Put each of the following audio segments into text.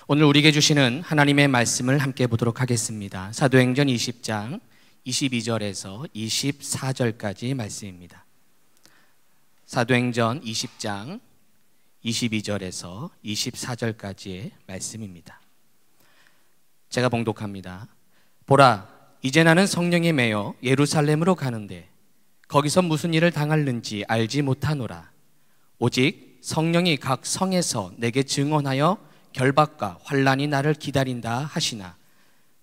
오늘 우리에게 주시는 하나님의 말씀을 함께 보도록 하겠습니다. 사도행전 20장 22절에서 24절까지 말씀입니다. 사도행전 20장 22절에서 24절까지의 말씀입니다. 제가 봉독합니다. 보라, 이제 나는 성령에 매여 예루살렘으로 가는데 거기서 무슨 일을 당할는지 알지 못하노라. 오직 성령이 각 성에서 내게 증언하여 결박과 환난이 나를 기다린다 하시나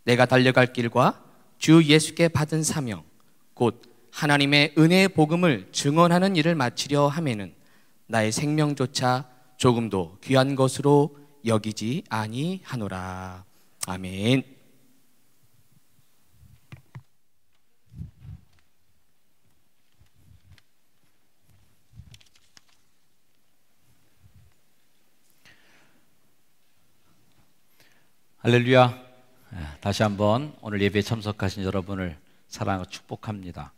내가 달려갈 길과 주 예수께 받은 사명 곧 하나님의 은혜의 복음을 증언하는 일을 마치려 하면은 나의 생명조차 조금도 귀한 것으로 여기지 아니하노라. 아멘. 할렐루야. 다시 한번 오늘 예배에 참석하신 여러분을 사랑하고 축복합니다.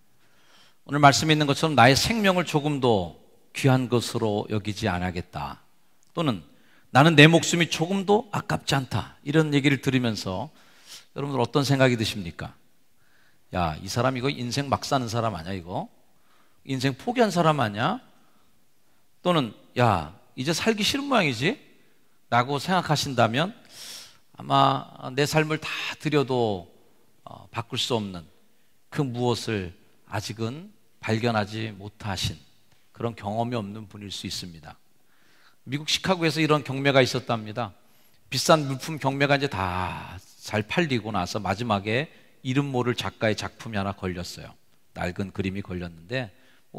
오늘 말씀에 있는 것처럼 나의 생명을 조금도 귀한 것으로 여기지 않겠다, 또는 나는 내 목숨이 조금도 아깝지 않다, 이런 얘기를 들으면서 여러분들 어떤 생각이 드십니까? 야, 이 사람 이거 인생 막 사는 사람 아니야? 이거 인생 포기한 사람 아니야? 또는 야, 이제 살기 싫은 모양이지? 라고 생각하신다면 아마 내 삶을 다 드려도 바꿀 수 없는 그 무엇을 아직은 발견하지 못하신 그런 경험이 없는 분일 수 있습니다. 미국 시카고에서 이런 경매가 있었답니다. 비싼 물품 경매가 이제 다 잘 팔리고 나서 마지막에 이름 모를 작가의 작품이 하나 걸렸어요. 낡은 그림이 걸렸는데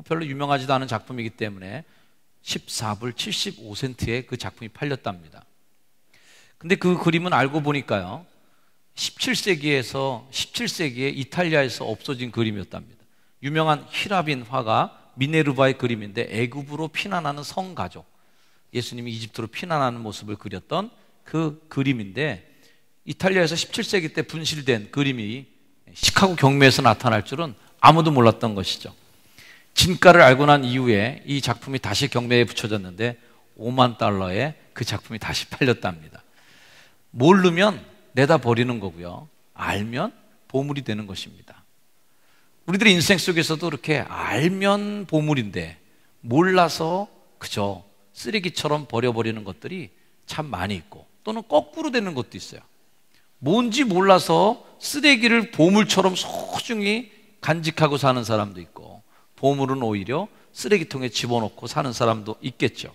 별로 유명하지도 않은 작품이기 때문에 14불 75센트에 그 작품이 팔렸답니다. 근데 그 그림은 알고 보니까요, 17세기에 이탈리아에서 없어진 그림이었답니다. 유명한 히라빈 화가 미네르바의 그림인데 애굽으로 피난하는 성가족, 예수님이 이집트로 피난하는 모습을 그렸던 그 그림인데 이탈리아에서 17세기 때 분실된 그림이 시카고 경매에서 나타날 줄은 아무도 몰랐던 것이죠. 진가를 알고 난 이후에 이 작품이 다시 경매에 붙여졌는데 5만 달러에 그 작품이 다시 팔렸답니다. 모르면 내다 버리는 거고요, 알면 보물이 되는 것입니다. 우리들의 인생 속에서도 이렇게 알면 보물인데 몰라서 그저 쓰레기처럼 버려버리는 것들이 참 많이 있고, 또는 거꾸로 되는 것도 있어요. 뭔지 몰라서 쓰레기를 보물처럼 소중히 간직하고 사는 사람도 있고, 보물은 오히려 쓰레기통에 집어넣고 사는 사람도 있겠죠.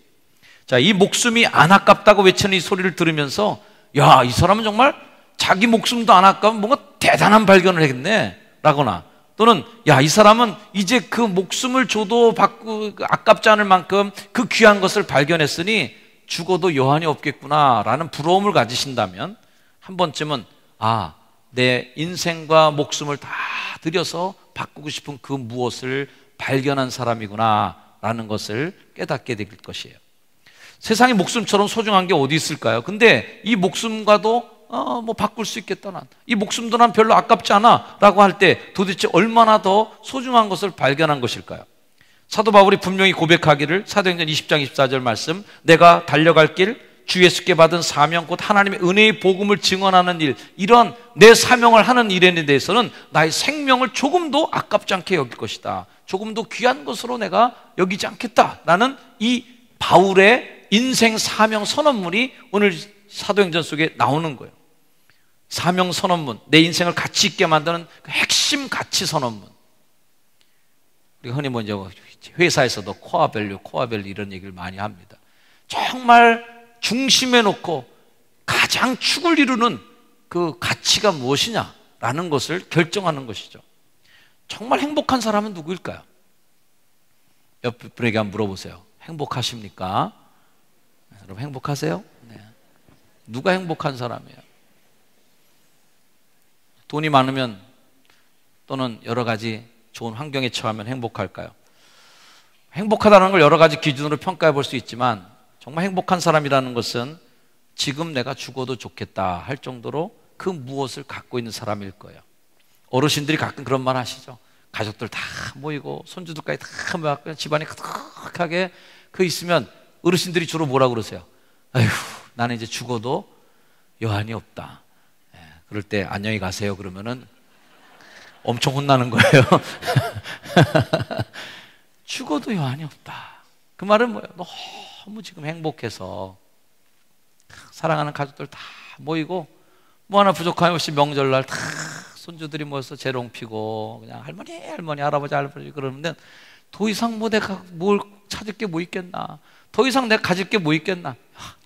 자, 이 목숨이 안 아깝다고 외치는 이 소리를 들으면서 야, 이 사람은 정말 자기 목숨도 안 아까우면 뭔가 대단한 발견을 했네 라거나, 또는 야, 이 사람은 이제 그 목숨을 줘도 아깝지 않을 만큼 그 귀한 것을 발견했으니 죽어도 여한이 없겠구나 라는 부러움을 가지신다면 한 번쯤은 내 인생과 목숨을 다 들여서 바꾸고 싶은 그 무엇을 발견한 사람이구나 라는 것을 깨닫게 될 것이에요. 세상에 목숨처럼 소중한 게 어디 있을까요? 근데 이 목숨과도 바꿀 수 있겠다, 난 이 목숨도 난 별로 아깝지 않아 라고 할 때 도대체 얼마나 더 소중한 것을 발견한 것일까요? 사도 바울이 분명히 고백하기를, 사도행전 20장 24절 말씀, 내가 달려갈 길 주 예수께 받은 사명 곧 하나님의 은혜의 복음을 증언하는 일, 이런 내 사명을 하는 일에 대해서는 나의 생명을 조금도 아깝지 않게 여길 것이다, 조금도 귀한 것으로 내가 여기지 않겠다라는 이 바울의 인생 사명 선언문이 오늘 사도행전 속에 나오는 거예요. 사명 선언문, 내 인생을 가치 있게 만드는 그 핵심 가치 선언문. 우리가 흔히 먼저 회사에서도 코어 밸류 이런 얘기를 많이 합니다. 정말 중심에 놓고 가장 축을 이루는 그 가치가 무엇이냐라는 것을 결정하는 것이죠. 정말 행복한 사람은 누구일까요? 옆 분에게 한번 물어보세요. 행복하십니까? 여러분 행복하세요? 네. 누가 행복한 사람이에요? 돈이 많으면 또는 여러 가지 좋은 환경에 처하면 행복할까요? 행복하다는 걸 여러 가지 기준으로 평가해 볼 수 있지만 정말 행복한 사람이라는 것은 지금 내가 죽어도 좋겠다 할 정도로 그 무엇을 갖고 있는 사람일 거예요. 어르신들이 가끔 그런 말 하시죠. 가족들 다 모이고 손주들까지 다 모여서 집안이 가득하게 있으면 어르신들이 주로 뭐라고 그러세요? 아휴, 나는 이제 죽어도 여한이 없다. 그럴 때 안녕히 가세요 그러면은 엄청 혼나는 거예요. 죽어도 여한이 없다. 그 말은 뭐예요? 너무 지금 행복해서 사랑하는 가족들 다 모이고 뭐 하나 부족함이 없이 명절날 다 손주들이 모여서 재롱 피고 그냥 할머니 할아버지 그러는데 더 이상 뭐 내가 뭘 찾을 게 뭐 있겠나, 더 이상 내가 가질 게 뭐 있겠나,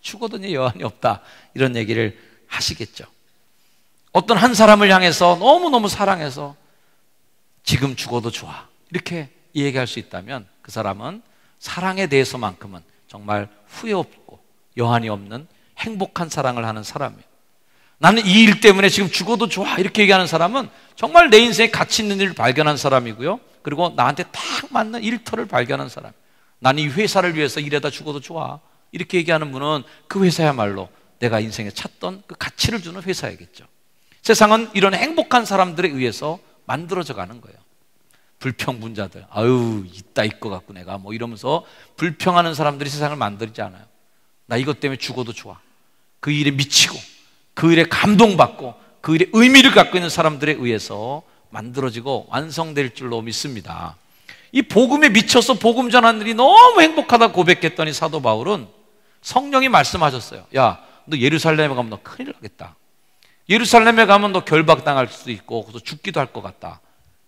죽어도 여한이 없다, 이런 얘기를 하시겠죠. 어떤 한 사람을 향해서 너무너무 사랑해서 지금 죽어도 좋아 이렇게 얘기할 수 있다면 그 사람은 사랑에 대해서만큼은 정말 후회 없고 여한이 없는 행복한 사랑을 하는 사람이에요. 나는 이 일 때문에 지금 죽어도 좋아 이렇게 얘기하는 사람은 정말 내 인생에 가치 있는 일을 발견한 사람이고요, 그리고 나한테 딱 맞는 일터를 발견한 사람. 나는 이 회사를 위해서 일하다 죽어도 좋아 이렇게 얘기하는 분은 그 회사야말로 내가 인생에 찾던 그 가치를 주는 회사이겠죠. 세상은 이런 행복한 사람들에 의해서 만들어져 가는 거예요. 불평분자들, 아유 이따 것 같고 내가 뭐 이러면서 불평하는 사람들이 세상을 만들지 않아요. 나 이것 때문에 죽어도 좋아, 그 일에 미치고 그 일에 감동받고 그 일에 의미를 갖고 있는 사람들에 의해서 만들어지고 완성될 줄로 믿습니다. 이 복음에 미쳐서 복음 전하는 일이 너무 행복하다 고백했더니 사도 바울은 성령이 말씀하셨어요. 야, 너 예루살렘에 가면 너 큰일 나겠다. 예루살렘에 가면 너 결박당할 수도 있고 그래서 죽기도 할 것 같다.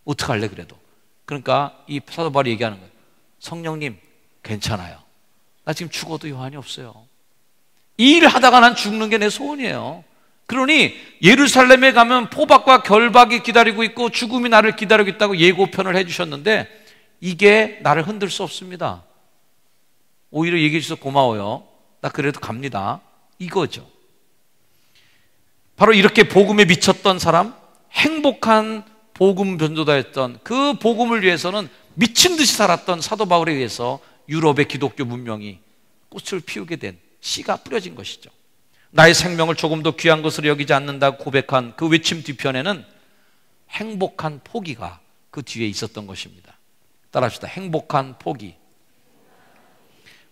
어떡할래 그래도. 그러니까 이 사도 바울이 얘기하는 거예요. 성령님 괜찮아요. 나 지금 죽어도 여한이 없어요. 이 일을 하다가 난 죽는 게 내 소원이에요. 그러니 예루살렘에 가면 포박과 결박이 기다리고 있고 죽음이 나를 기다리고 있다고 예고편을 해주셨는데 이게 나를 흔들 수 없습니다. 오히려 얘기해 주셔서 고마워요. 나 그래도 갑니다. 이거죠. 바로 이렇게 복음에 미쳤던 사람, 행복한 복음 변조자였던 그 복음을 위해서는 미친 듯이 살았던 사도 바울에 의해서 유럽의 기독교 문명이 꽃을 피우게 된 씨가 뿌려진 것이죠. 나의 생명을 조금도 귀한 것으로 여기지 않는다고 고백한 그 외침 뒤편에는 행복한 포기가 그 뒤에 있었던 것입니다. 따라합시다. 행복한 포기.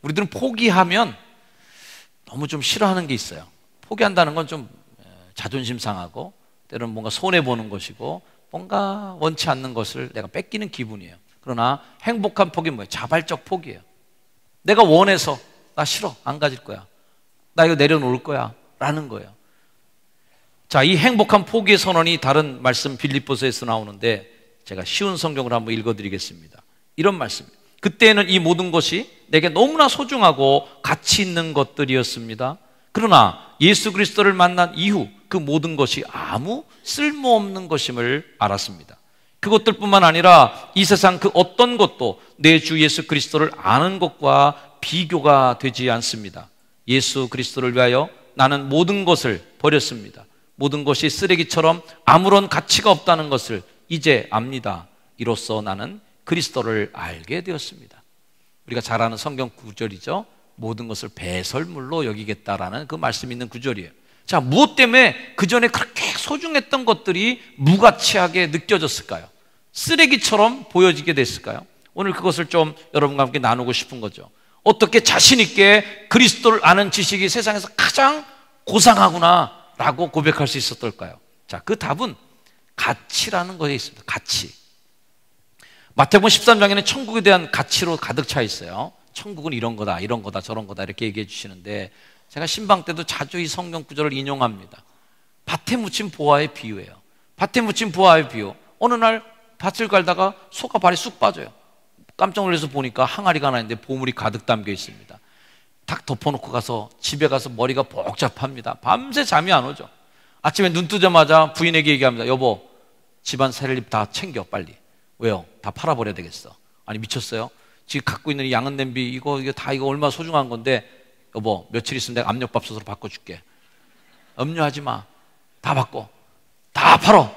우리들은 포기하면 너무 좀 싫어하는 게 있어요. 포기한다는 건 좀 자존심 상하고 때로는 뭔가 손해보는 것이고 뭔가 원치 않는 것을 내가 뺏기는 기분이에요. 그러나 행복한 포기는 뭐예요? 자발적 포기예요. 내가 원해서 나 싫어, 안 가질 거야, 나 이거 내려놓을 거야 라는 거예요. 자, 이 행복한 포기의 선언이 다른 말씀 빌립보서에서 나오는데 제가 쉬운 성경으로 한번 읽어드리겠습니다. 이런 말씀입니다. 그때는 이 모든 것이 내게 너무나 소중하고 가치 있는 것들이었습니다. 그러나 예수 그리스도를 만난 이후 그 모든 것이 아무 쓸모없는 것임을 알았습니다. 그것들뿐만 아니라 이 세상 그 어떤 것도 내 주 예수 그리스도를 아는 것과 비교가 되지 않습니다. 예수 그리스도를 위하여 나는 모든 것을 버렸습니다. 모든 것이 쓰레기처럼 아무런 가치가 없다는 것을 이제 압니다. 이로써 나는 그리스도를 알게 되었습니다. 우리가 잘 아는 성경 구절이죠. 모든 것을 배설물로 여기겠다라는 그 말씀이 있는 구절이에요. 자, 무엇 때문에 그전에 그렇게 소중했던 것들이 무가치하게 느껴졌을까요? 쓰레기처럼 보여지게 됐을까요? 오늘 그것을 좀 여러분과 함께 나누고 싶은 거죠. 어떻게 자신 있게 그리스도를 아는 지식이 세상에서 가장 고상하구나 라고 고백할 수 있었을까요? 자, 그 답은 가치라는 것에 있습니다. 가치. 마태복음 13장에는 천국에 대한 가치로 가득 차 있어요. 천국은 이런 거다, 이런 거다, 저런 거다 이렇게 얘기해 주시는데 제가 신방 때도 자주 이 성경 구절을 인용합니다. 밭에 묻힌 보화의 비유예요. 밭에 묻힌 보화의 비유. 어느 날 밭을 갈다가 소가 발이 쑥 빠져요. 깜짝 놀라서 보니까 항아리가 하나 있는데 보물이 가득 담겨 있습니다. 탁 덮어놓고 가서 집에 가서 머리가 복잡합니다. 밤새 잠이 안 오죠. 아침에 눈 뜨자마자 부인에게 얘기합니다. 여보, 집안 살림 다 챙겨 빨리. 왜요? 다 팔아버려야 되겠어. 아니 미쳤어요? 지금 갖고 있는 이 양은 냄비 이거 다 이거 얼마나 소중한 건데 여보 며칠 있으면 내가 압력밥솥으로 바꿔줄게. 염려하지 마. 다 바꿔. 다 팔어.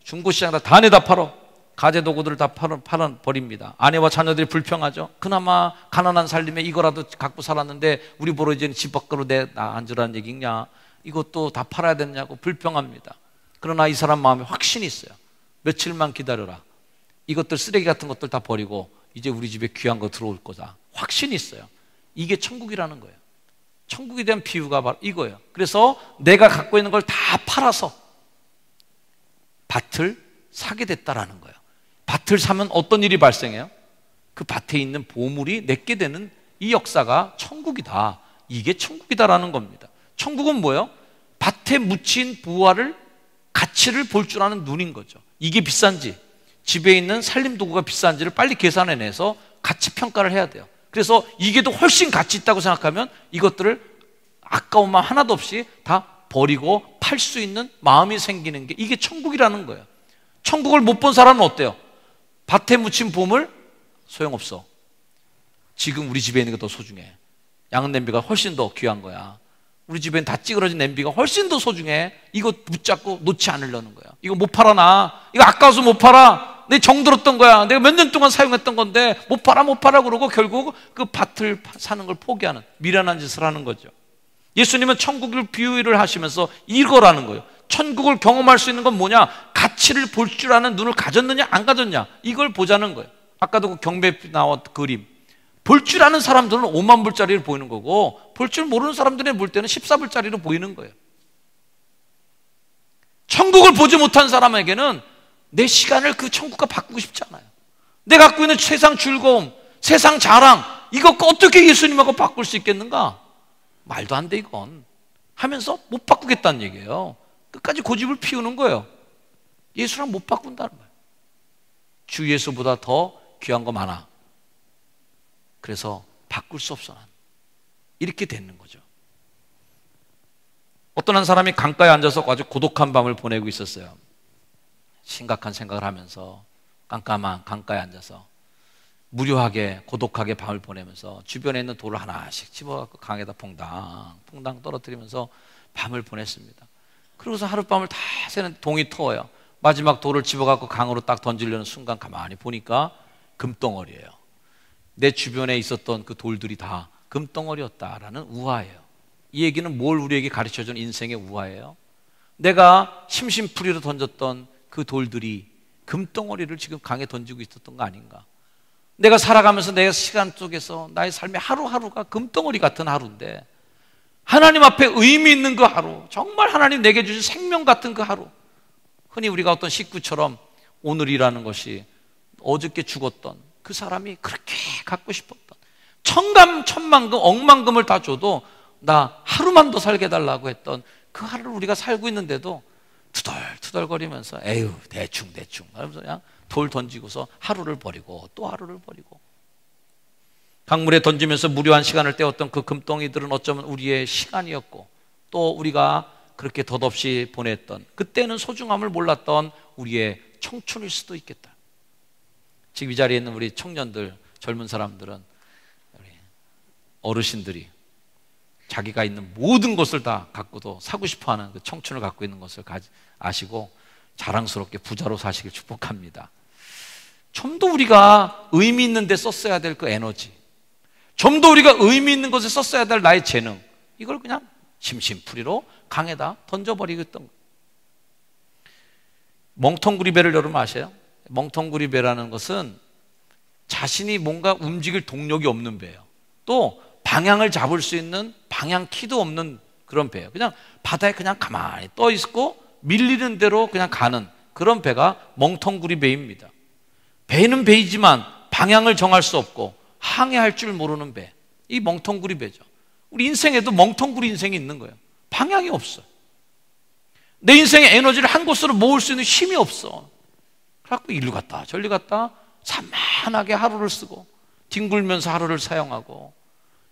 중고시장 다 내다 팔어. 가재도구들을 다 팔아버립니다. 아내와 자녀들이 불평하죠. 그나마 가난한 살림에 이거라도 갖고 살았는데 우리 보러 이제는 집 밖으로 앉으라는 얘기냐. 이것도 다 팔아야 되냐고 불평합니다. 그러나 이 사람 마음에 확신이 있어요. 며칠만 기다려라. 이것들 쓰레기 같은 것들 다 버리고 이제 우리 집에 귀한 거 들어올 거다. 확신이 있어요. 이게 천국이라는 거예요. 천국에 대한 비유가 바로 이거예요. 그래서 내가 갖고 있는 걸 다 팔아서 밭을 사게 됐다라는 거예요. 밭을 사면 어떤 일이 발생해요? 그 밭에 있는 보물이 내게 되는 이 역사가 천국이다. 이게 천국이다라는 겁니다. 천국은 뭐예요? 밭에 묻힌 부화를, 가치를 볼 줄 아는 눈인 거죠. 이게 비싼지, 집에 있는 살림도구가 비싼지를 빨리 계산해내서 가치 평가를 해야 돼요. 그래서 이게 더 훨씬 가치 있다고 생각하면 이것들을 아까운 마음 하나도 없이 다 버리고 팔 수 있는 마음이 생기는 게, 이게 천국이라는 거예요. 천국을 못 본 사람은 어때요? 밭에 묻힌 보물 소용없어. 지금 우리 집에 있는 게 더 소중해. 양은 냄비가 훨씬 더 귀한 거야. 우리 집엔 다 찌그러진 냄비가 훨씬 더 소중해. 이거 붙잡고 놓지 않으려는 거야. 이거 못 팔아. 나 이거 아까워서 못 팔아. 내 정들었던 거야. 내가 몇 년 동안 사용했던 건데 못 팔아 그러고 결국 그 밭을 사는 걸 포기하는 미련한 짓을 하는 거죠. 예수님은 천국을 비유를 하시면서 이거라는 거예요. 천국을 경험할 수 있는 건 뭐냐? 가치를 볼 줄 아는 눈을 가졌느냐 안 가졌냐, 이걸 보자는 거예요. 아까도 그 경배 나온 그림, 볼 줄 아는 사람들은 5만 불짜리를 보이는 거고, 볼 줄 모르는 사람들이 볼 때는 14불짜리로 보이는 거예요. 천국을 보지 못한 사람에게는 내 시간을 그 천국과 바꾸고 싶지 않아요. 내가 갖고 있는 세상 즐거움, 세상 자랑, 이거 어떻게 예수님하고 바꿀 수 있겠는가? 말도 안 돼 이건 하면서 못 바꾸겠다는 얘기예요. 끝까지 고집을 피우는 거예요. 예수랑 못 바꾼다는 거예요. 주 예수보다 더 귀한 거 많아. 그래서 바꿀 수 없어. 난 이렇게 되는 거죠. 어떤 한 사람이 강가에 앉아서 아주 고독한 밤을 보내고 있었어요. 심각한 생각을 하면서 깜깜한 강가에 앉아서 무료하게 고독하게 밤을 보내면서 주변에 있는 돌을 하나씩 집어갖고 강에다 퐁당 떨어뜨리면서 밤을 보냈습니다. 그러고서 하룻밤을 다 새는 동이 터워요. 마지막 돌을 집어갖고 강으로 딱 던지려는 순간 가만히 보니까 금덩어리예요. 내 주변에 있었던 그 돌들이 다 금덩어리였다라는 우화예요. 이 얘기는 뭘 우리에게 가르쳐준 인생의 우화예요? 내가 심심풀이로 던졌던 그 돌들이 금덩어리를 지금 강에 던지고 있었던 거 아닌가? 내가 살아가면서 내 시간 속에서 나의 삶의 하루하루가 금덩어리 같은 하루인데, 하나님 앞에 의미 있는 그 하루, 정말 하나님 내게 주신 생명 같은 그 하루, 흔히 우리가 어떤 식구처럼 오늘이라는 것이 어저께 죽었던 그 사람이 그렇게 갖고 싶었던 천만금 억만금을 다 줘도 나 하루만 더 살게 해달라고 했던 그 하루를 우리가 살고 있는데도 투덜투덜거리면서 에휴 대충 하면서 그냥 돌 던지고서 하루를 버리고 또 하루를 버리고, 강물에 던지면서 무료한 시간을 때웠던 그 금덩이들은 어쩌면 우리의 시간이었고, 또 우리가 그렇게 덧없이 보냈던, 그때는 소중함을 몰랐던 우리의 청춘일 수도 있겠다. 지금 이 자리에 있는 우리 청년들, 젊은 사람들은, 우리 어르신들이 자기가 있는 모든 것을 다 갖고도 사고 싶어하는 그 청춘을 갖고 있는 것을 아시고 자랑스럽게 부자로 사시길 축복합니다. 좀 더 우리가 의미 있는 데 썼어야 될 그 에너지, 좀 더 우리가 의미 있는 것에 썼어야 될 나의 재능, 이걸 그냥 심심풀이로 강에다 던져버리겠던 거예요. 멍텅구리배를 여러분 아세요? 멍텅구리배라는 것은 자신이 뭔가 움직일 동력이 없는 배예요. 또 방향을 잡을 수 있는 방향키도 없는 그런 배예요. 그냥 바다에 그냥 가만히 떠 있고 밀리는 대로 그냥 가는 그런 배가 멍텅구리배입니다. 배는 배이지만 방향을 정할 수 없고 항해할 줄 모르는 배, 이 멍텅구리배죠. 우리 인생에도 멍텅구리 인생이 있는 거예요. 방향이 없어. 내 인생의 에너지를 한 곳으로 모을 수 있는 힘이 없어. 그래갖고 일로 갔다 저리 갔다 산만하게 하루를 쓰고 뒹굴면서 하루를 사용하고,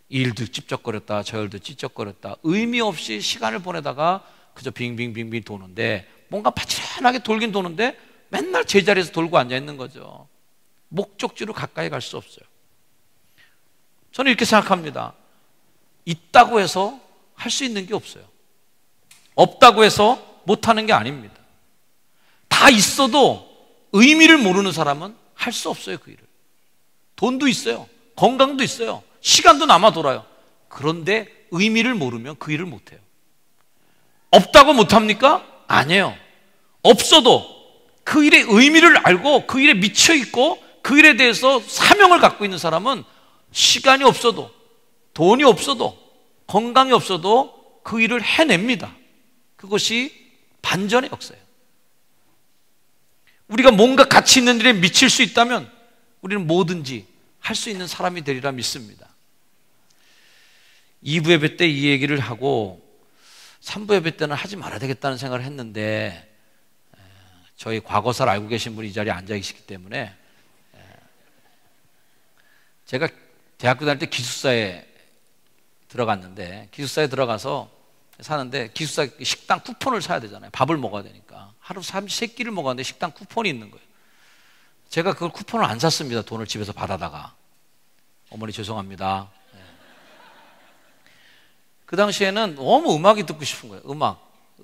이 일도 찝쩍거렸다 저 일도 찝쩍거렸다 의미 없이 시간을 보내다가 그저 빙빙빙빙 도는데, 뭔가 파찬하게 돌긴 도는데 맨날 제자리에서 돌고 앉아있는 거죠. 목적지로 가까이 갈 수 없어요. 저는 이렇게 생각합니다. 있다고 해서 할 수 있는 게 없어요. 없다고 해서 못하는 게 아닙니다. 다 있어도 의미를 모르는 사람은 할 수 없어요. 그 일을. 돈도 있어요, 건강도 있어요, 시간도 남아 돌아요. 그런데 의미를 모르면 그 일을 못해요. 없다고 못합니까? 아니에요. 없어도 그 일의 의미를 알고 그 일에 미쳐있고 그 일에 대해서 사명을 갖고 있는 사람은 시간이 없어도, 돈이 없어도, 건강이 없어도 그 일을 해냅니다. 그것이 반전의 역사예요. 우리가 뭔가 가치 있는 일에 미칠 수 있다면 우리는 뭐든지 할 수 있는 사람이 되리라 믿습니다. 2부 예배 때 이 얘기를 하고 3부 예배 때는 하지 말아야 되겠다는 생각을 했는데, 저희 과거사를 알고 계신 분이 이 자리에 앉아 계시기 때문에, 제가 대학교 다닐 때 기숙사에 들어갔는데, 기숙사에 들어가서 사는데 기숙사 식당 쿠폰을 사야 되잖아요. 밥을 먹어야 되니까. 하루 3끼를 먹었는데 식당 쿠폰이 있는 거예요. 제가 그걸 쿠폰을 안 샀습니다. 돈을 집에서 받아다가. 어머니 죄송합니다. 그 당시에는 너무 음악이 듣고 싶은 거예요.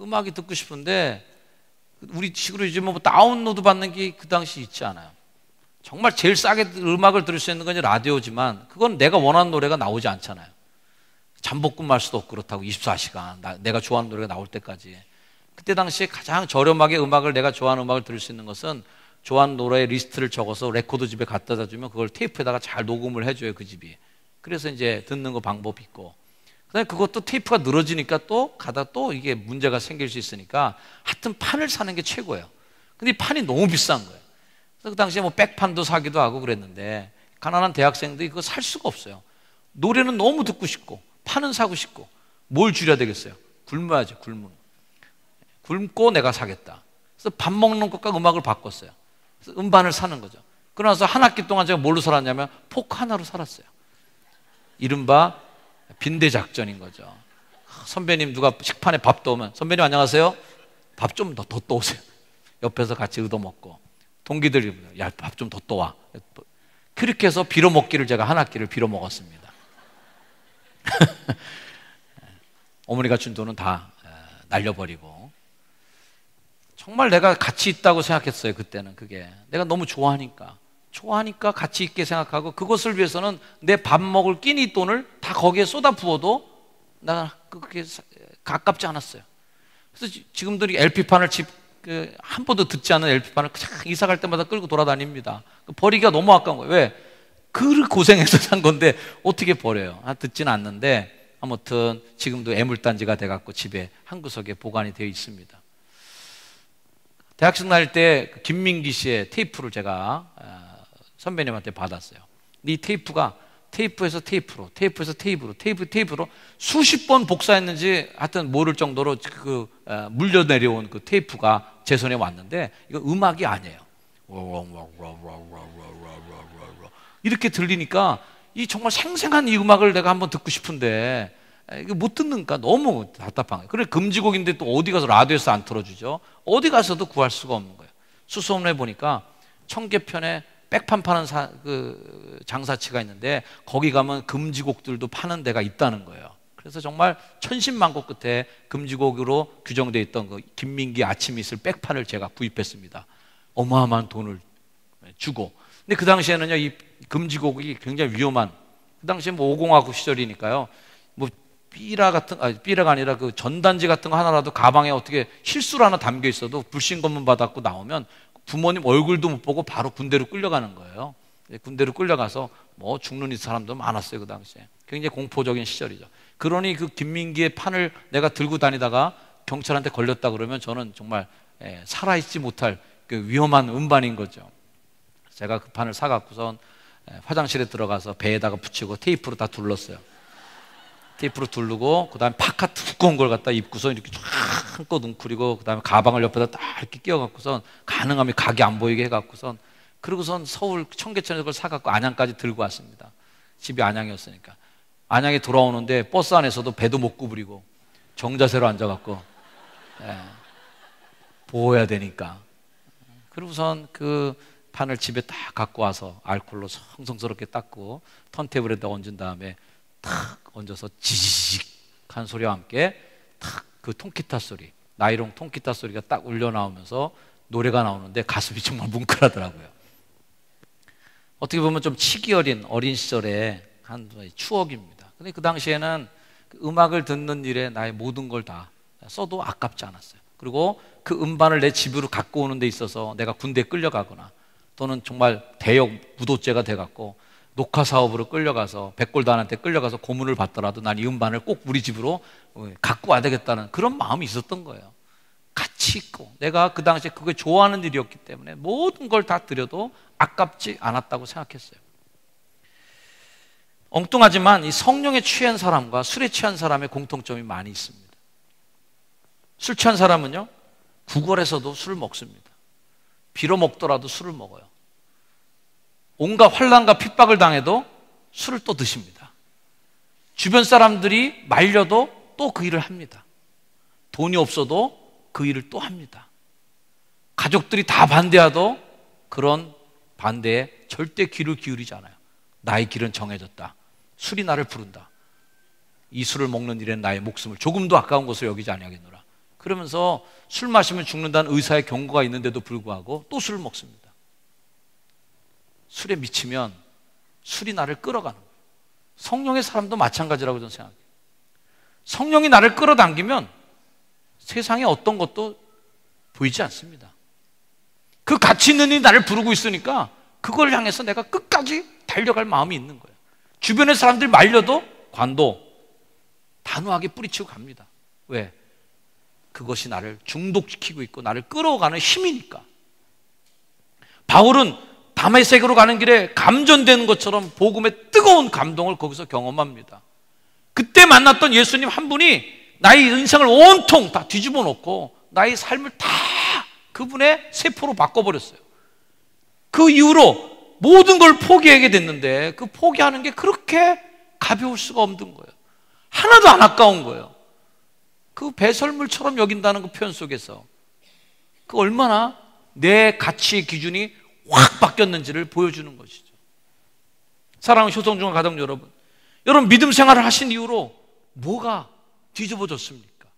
음악이 듣고 싶은데, 우리 식으로 이제 뭐 다운로드 받는 게 그 당시 있지 않아요. 정말 제일 싸게 음악을 들을 수 있는 건 라디오지만, 그건 내가 원하는 노래가 나오지 않잖아요. 잠복근 할 수도 없고 그렇다고 24시간 내가 좋아하는 노래가 나올 때까지. 그때 당시에 가장 저렴하게 음악을, 내가 좋아하는 음악을 들을 수 있는 것은 좋아하는 노래의 리스트를 적어서 레코드 집에 갖다 주면 그걸 테이프에다가 잘 녹음을 해줘요, 그 집이. 그래서 이제 듣는 거 방법이 있고, 그다음에 그것도 테이프가 늘어지니까 또 가다 또 이게 문제가 생길 수 있으니까 하여튼 판을 사는 게 최고예요. 근데 이 판이 너무 비싼 거예요. 그래서 그 당시에 뭐 백판도 사기도 하고 그랬는데, 가난한 대학생들이 그거 살 수가 없어요. 노래는 너무 듣고 싶고 판은 사고 싶고, 뭘 줄여야 되겠어요? 굶어야죠. 굶고 내가 사겠다. 그래서 밥 먹는 것과 음악을 바꿨어요. 그래서 음반을 사는 거죠. 그러나서 한 학기 동안 제가 뭘로 살았냐면 포크 하나로 살았어요. 이른바 빈대 작전인 거죠. 선배님 누가 식판에 밥 떠오면, 선배님 안녕하세요, 밥 좀 더 떠오세요. 옆에서 같이 얻어먹고, 동기들이 야 밥 좀 더 떠와. 그렇게 해서 빌어먹기를 제가 한 학기를 빌어먹었습니다. 어머니가 준 돈은 다 날려버리고. 정말 내가 가치 있다고 생각했어요. 그때는 그게 내가 너무 좋아하니까 가치 있게 생각하고, 그것을 위해서는 내 밥 먹을 끼니 돈을 다 거기에 쏟아 부어도 나 그게 가깝지 않았어요. 그래서 지금도 LP판을 한 번도 듣지 않은 LP판을 이사 갈 때마다 끌고 돌아다닙니다. 버리기가 너무 아까운 거예요. 왜? 그 고생해서 산 건데 어떻게 버려요? 듣지는 않는데, 아무튼 지금도 애물단지가 돼갖고 집에 한 구석에 보관이 되어 있습니다. 대학생 다닐 때 김민기 씨의 테이프를 제가 선배님한테 받았어요. 이 테이프가 테이프에서 테이프로 수십 번 복사했는지 하여튼 모를 정도로 물려 내려온 그 테이프가 제 손에 왔는데, 이거 음악이 아니에요. 이렇게 들리니까 이 정말 생생한 이 음악을 내가 한번 듣고 싶은데 이거 못 듣는가 너무 답답한 거예요. 그래 금지곡인데 또 어디 가서 라디오에서 안 틀어주죠. 어디 가서도 구할 수가 없는 거예요. 수소문에 보니까 청계편에 백판 파는 장사치가 있는데, 거기 가면 금지곡들도 파는 데가 있다는 거예요. 그래서 정말 천신만고 끝에 금지곡으로 규정되어 있던 그 김민기 아침 이슬 백판을 제가 구입했습니다. 어마어마한 돈을 주고. 근데 그 당시에는요, 이 금지곡이 굉장히 위험한, 그 당시에 뭐 5공화국 시절이니까요, 뭐 삐라가 아니라 그 전단지 같은 거 하나라도 가방에 어떻게 실수로 하나 담겨 있어도 불신검문 받았고 나오면 부모님 얼굴도 못 보고 바로 군대로 끌려가는 거예요. 군대로 끌려가서 뭐 죽는 사람도 많았어요. 그 당시에 굉장히 공포적인 시절이죠. 그러니 그 김민기의 판을 내가 들고 다니다가 경찰한테 걸렸다 그러면 저는 정말 살아있지 못할 그 위험한 음반인 거죠. 제가 그 판을 사갖고선 화장실에 들어가서 배에다가 붙이고 테이프로 다 둘렀어요. 테이프로 두르고, 그 다음에 파카 두꺼운 걸 갖다 입고서 이렇게 쫙 한껏 웅크리고, 그 다음에 가방을 옆에다 딱 이렇게 끼워갖고선 가능하면 각이 안 보이게 해갖고선, 그러고선 서울 청계천에서 그걸 사갖고 안양까지 들고 왔습니다. 집이 안양이었으니까. 안양에 돌아오는데 버스 안에서도 배도 못 구부리고 정자세로 앉아갖고 보호해야 되니까. 그러고선 그 판을 집에 딱 갖고 와서 알코올로 성성스럽게 닦고 턴테이블에다 얹은 다음에 탁 얹어서 지직한 소리와 함께 탁 그 통기타 소리, 나이롱 통기타 소리가 딱 울려 나오면서 노래가 나오는데 가슴이 정말 뭉클하더라고요. 어떻게 보면 좀 치기 어린 시절의 한 추억입니다. 근데 그 당시에는 음악을 듣는 일에 나의 모든 걸 다 써도 아깝지 않았어요. 그리고 그 음반을 내 집으로 갖고 오는 데 있어서 내가 군대에 끌려가거나 또는 정말 대역 무도죄가 돼갖고 녹화 사업으로 끌려가서 백골단한테 끌려가서 고문을 받더라도 난 이 음반을 꼭 우리 집으로 갖고 와야 되겠다는 그런 마음이 있었던 거예요. 가치 있고 내가 그 당시에 그게 좋아하는 일이었기 때문에 모든 걸 다 드려도 아깝지 않았다고 생각했어요. 엉뚱하지만 이 성령에 취한 사람과 술에 취한 사람의 공통점이 많이 있습니다. 술 취한 사람은요, 구걸에서도 술을 먹습니다. 비로 먹더라도 술을 먹어요. 온갖 환난과 핍박을 당해도 술을 또 드십니다. 주변 사람들이 말려도 또 그 일을 합니다. 돈이 없어도 그 일을 또 합니다. 가족들이 다 반대하도 그런 반대에 절대 귀를 기울이지 않아요. 나의 길은 정해졌다. 술이 나를 부른다. 이 술을 먹는 일엔 나의 목숨을 조금도 아까운 것을 여기지 아니하겠노라. 그러면서 술 마시면 죽는다는 의사의 경고가 있는데도 불구하고 또 술을 먹습니다. 술에 미치면 술이 나를 끌어가는 거예요. 성령의 사람도 마찬가지라고 저는 생각해요. 성령이 나를 끌어당기면 세상에 어떤 것도 보이지 않습니다. 그 가치 있는 일이 나를 부르고 있으니까 그걸 향해서 내가 끝까지 달려갈 마음이 있는 거예요. 주변의 사람들이 말려도 관도 단호하게 뿌리치고 갑니다. 왜? 그것이 나를 중독시키고 있고 나를 끌어가는 힘이니까. 바울은 다메섹으로 가는 길에 감전되는 것처럼 복음의 뜨거운 감동을 거기서 경험합니다. 그때 만났던 예수님 한 분이 나의 인생을 온통 다 뒤집어 놓고 나의 삶을 다 그분의 세포로 바꿔버렸어요. 그 이후로 모든 걸 포기하게 됐는데 그 포기하는 게 그렇게 가벼울 수가 없는 거예요. 하나도 안 아까운 거예요. 그 배설물처럼 여긴다는 그 표현 속에서 그 얼마나 내 가치의 기준이 확 바뀌었는지를 보여주는 것이죠. 사랑하는 효성중앙 가족 여러분, 여러분 믿음 생활을 하신 이후로 뭐가 뒤집어졌습니까?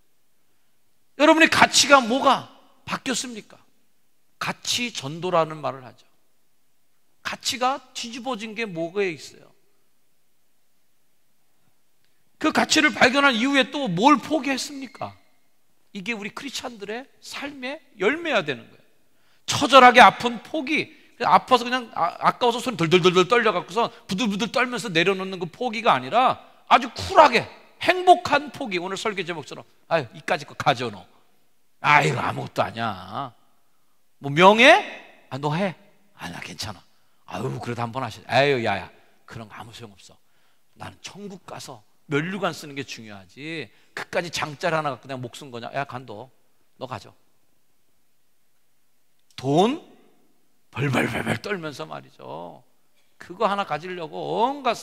여러분의 가치가 뭐가 바뀌었습니까? 가치 전도라는 말을 하죠. 가치가 뒤집어진 게 뭐가 있어요? 그 가치를 발견한 이후에 또 뭘 포기했습니까? 이게 우리 크리스찬들의 삶의 열매야 되는 거예요. 처절하게 아픈 포기, 아파서 그냥 아까워서 손이 덜덜덜 떨려갖고서 부들부들 떨면서 내려놓는 그 포기가 아니라 아주 쿨하게 행복한 포기. 오늘 설교 제목처럼 아유 이까짓 거 가져 너. 아 이거 아무것도 아니야. 뭐 명예? 아 너 해. 아 나 괜찮아. 아유 그래도 한번 하시. 아유 야야 그런 거 아무 소용없어. 나는 천국 가서 면류관 쓰는 게 중요하지. 그까지 장짜리 하나 갖고 그냥 목숨 거냐? 야 간도 너 가져. 돈 벌벌벌벌 떨면서 말이죠. 그거 하나 가지려고 온갖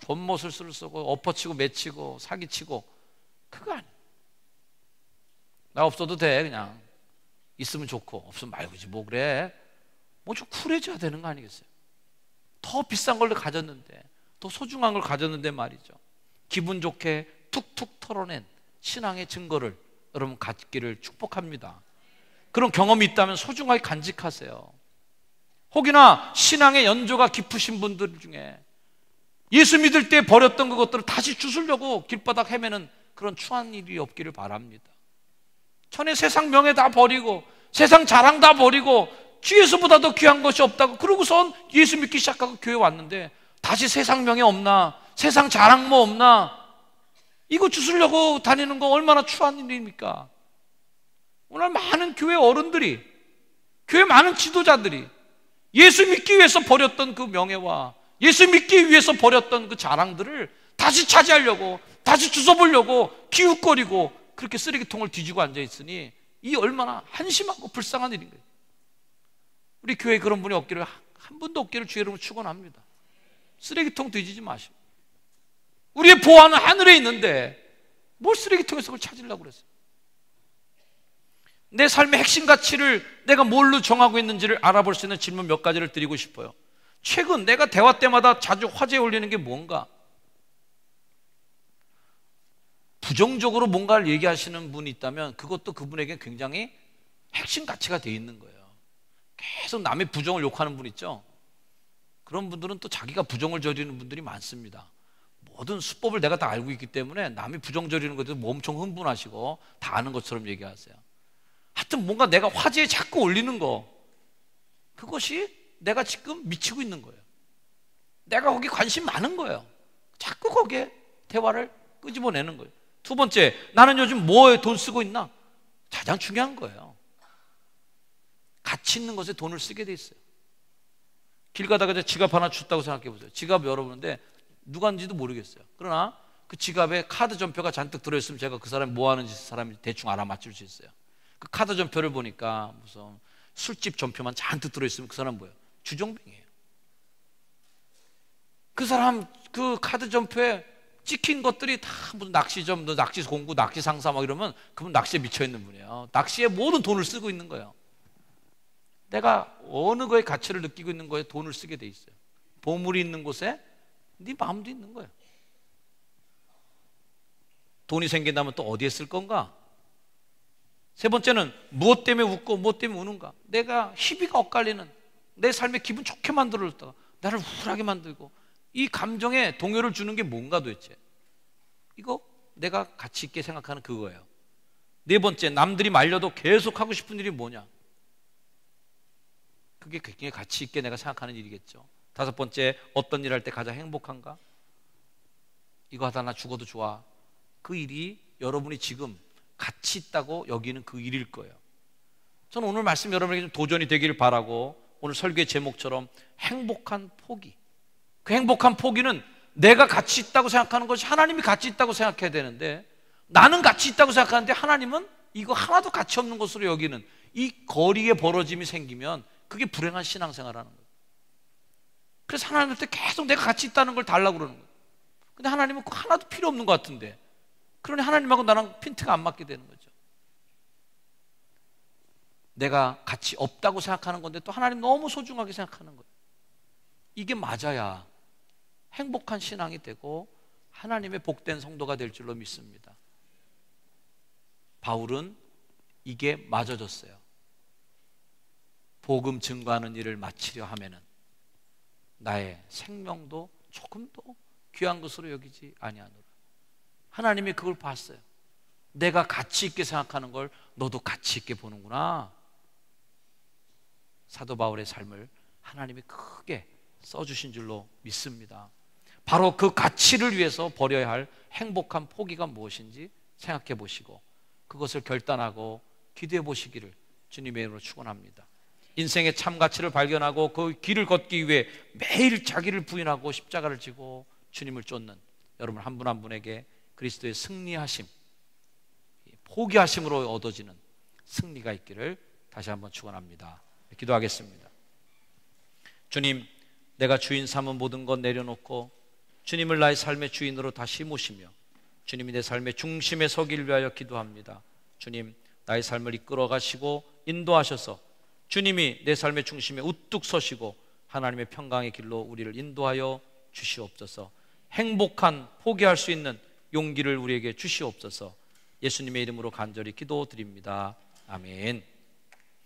돈못을 쓰고 엎어치고 매치고 사기치고 그거 아니야. 나 없어도 돼 그냥 있으면 좋고 없으면 말고지 뭐 그래. 뭐 좀 쿨해져야 되는 거 아니겠어요? 더 비싼 걸 가졌는데 더 소중한 걸 가졌는데 말이죠. 기분 좋게 툭툭 털어낸 신앙의 증거를 여러분 갖기를 축복합니다. 그런 경험이 있다면 소중하게 간직하세요. 혹이나 신앙의 연조가 깊으신 분들 중에 예수 믿을 때 버렸던 그것들을 다시 주우려고 길바닥 헤매는 그런 추한 일이 없기를 바랍니다. 전에 세상 명예 다 버리고 세상 자랑 다 버리고 주에서보다 더 귀한 것이 없다고 그러고선 예수 믿기 시작하고 교회 왔는데 다시 세상 명예 없나? 세상 자랑 뭐 없나? 이거 주우려고 다니는 거 얼마나 추한 일입니까? 오늘 많은 교회 어른들이, 교회 많은 지도자들이 예수 믿기 위해서 버렸던 그 명예와 예수 믿기 위해서 버렸던 그 자랑들을 다시 차지하려고, 다시 주워보려고 기웃거리고 그렇게 쓰레기통을 뒤지고 앉아있으니 이 얼마나 한심하고 불쌍한 일인 거예요. 우리 교회에 그런 분이 없기를, 한 분도 없기를 주의 이름으로 축원합니다. 쓰레기통 뒤지지 마시고. 우리의 보화는 하늘에 있는데 뭘 쓰레기통에서 그걸 찾으려고 그랬어요? 내 삶의 핵심 가치를 내가 뭘로 정하고 있는지를 알아볼 수 있는 질문 몇 가지를 드리고 싶어요. 최근 내가 대화 때마다 자주 화제에 올리는 게 뭔가? 부정적으로 뭔가를 얘기하시는 분이 있다면 그것도 그분에게 굉장히 핵심 가치가 되어 있는 거예요. 계속 남의 부정을 욕하는 분 있죠? 그런 분들은 또 자기가 부정을 저지르는 분들이 많습니다. 모든 수법을 내가 다 알고 있기 때문에 남이 부정 저지르는 것도 뭐 엄청 흥분하시고 다 아는 것처럼 얘기하세요. 하여튼 뭔가 내가 화제에 자꾸 올리는 거, 그것이 내가 지금 미치고 있는 거예요. 내가 거기 관심 많은 거예요. 자꾸 거기에 대화를 끄집어내는 거예요. 두 번째, 나는 요즘 뭐에 돈 쓰고 있나? 가장 중요한 거예요. 가치 있는 것에 돈을 쓰게 돼 있어요. 길 가다가 지갑 하나 줬다고 생각해 보세요. 지갑 열어보는데 누구인지도 모르겠어요. 그러나 그 지갑에 카드 전표가 잔뜩 들어있으면 제가 그 사람이 뭐 하는지 사람이 대충 알아맞힐 수 있어요. 그 카드 전표를 보니까 무슨 술집 전표만 잔뜩 들어있으면 그 사람 뭐예요? 주정뱅이에요. 그 사람 그 카드 전표에 찍힌 것들이 다 무슨 낚시점, 낚시 공구, 낚시 상사 막 이러면 그분 낚시에 미쳐있는 분이에요. 낚시에 모든 돈을 쓰고 있는 거예요. 내가 어느 거에 가치를 느끼고 있는 거에 돈을 쓰게 돼 있어요. 보물이 있는 곳에 네 마음도 있는 거예요. 돈이 생긴다면 또 어디에 쓸 건가? 세 번째는 무엇 때문에 웃고 무엇 때문에 우는가? 내가 희비가 엇갈리는 내 삶에 기분 좋게 만들어줬다가 나를 우울하게 만들고 이 감정에 동요를 주는 게 뭔가 도대체? 이거 내가 가치 있게 생각하는 그거예요. 네 번째, 남들이 말려도 계속 하고 싶은 일이 뭐냐? 그게 굉장히 가치 있게 내가 생각하는 일이겠죠. 다섯 번째, 어떤 일 할 때 가장 행복한가? 이거 하다 나 죽어도 좋아. 그 일이 여러분이 지금 가치 있다고 여기는 그 일일 거예요. 저는 오늘 말씀 여러분에게 좀 도전이 되기를 바라고 오늘 설교의 제목처럼 행복한 포기. 그 행복한 포기는 내가 가치 있다고 생각하는 것이 하나님이 가치 있다고 생각해야 되는데 나는 가치 있다고 생각하는데 하나님은 이거 하나도 가치 없는 것으로 여기는 이 거리에 벌어짐이 생기면 그게 불행한 신앙생활하는 거예요. 그래서 하나님한테 계속 내가 가치 있다는 걸 달라고 그러는 거예요. 근데 하나님은 그 하나도 필요 없는 것 같은데 그러니 하나님하고 나랑 핀트가 안 맞게 되는 거죠. 내가 가치 없다고 생각하는 건데 또 하나님 너무 소중하게 생각하는 거예요. 이게 맞아야 행복한 신앙이 되고 하나님의 복된 성도가 될 줄로 믿습니다. 바울은 이게 맞아졌어요. 복음 증거하는 일을 마치려 하면은 나의 생명도 조금도 귀한 것으로 여기지 아니하노라. 하나님이 그걸 봤어요. 내가 가치 있게 생각하는 걸 너도 가치 있게 보는구나. 사도 바울의 삶을 하나님이 크게 써주신 줄로 믿습니다. 바로 그 가치를 위해서 버려야 할 행복한 포기가 무엇인지 생각해 보시고 그것을 결단하고 기도해 보시기를 주님의 이름으로 축원합니다. 인생의 참 가치를 발견하고 그 길을 걷기 위해 매일 자기를 부인하고 십자가를 지고 주님을 쫓는 여러분 한 분 한 분에게 그리스도의 승리하심, 포기하심으로 얻어지는 승리가 있기를 다시 한번 축원합니다. 기도하겠습니다. 주님, 내가 주인 삼은 모든 것 내려놓고 주님을 나의 삶의 주인으로 다시 모시며 주님이 내 삶의 중심에 서기를 위하여 기도합니다. 주님, 나의 삶을 이끌어 가시고 인도하셔서 주님이 내 삶의 중심에 우뚝 서시고 하나님의 평강의 길로 우리를 인도하여 주시옵소서. 행복한 포기할 수 있는 용기를 우리에게 주시옵소서. 예수님의 이름으로 간절히 기도드립니다. 아멘.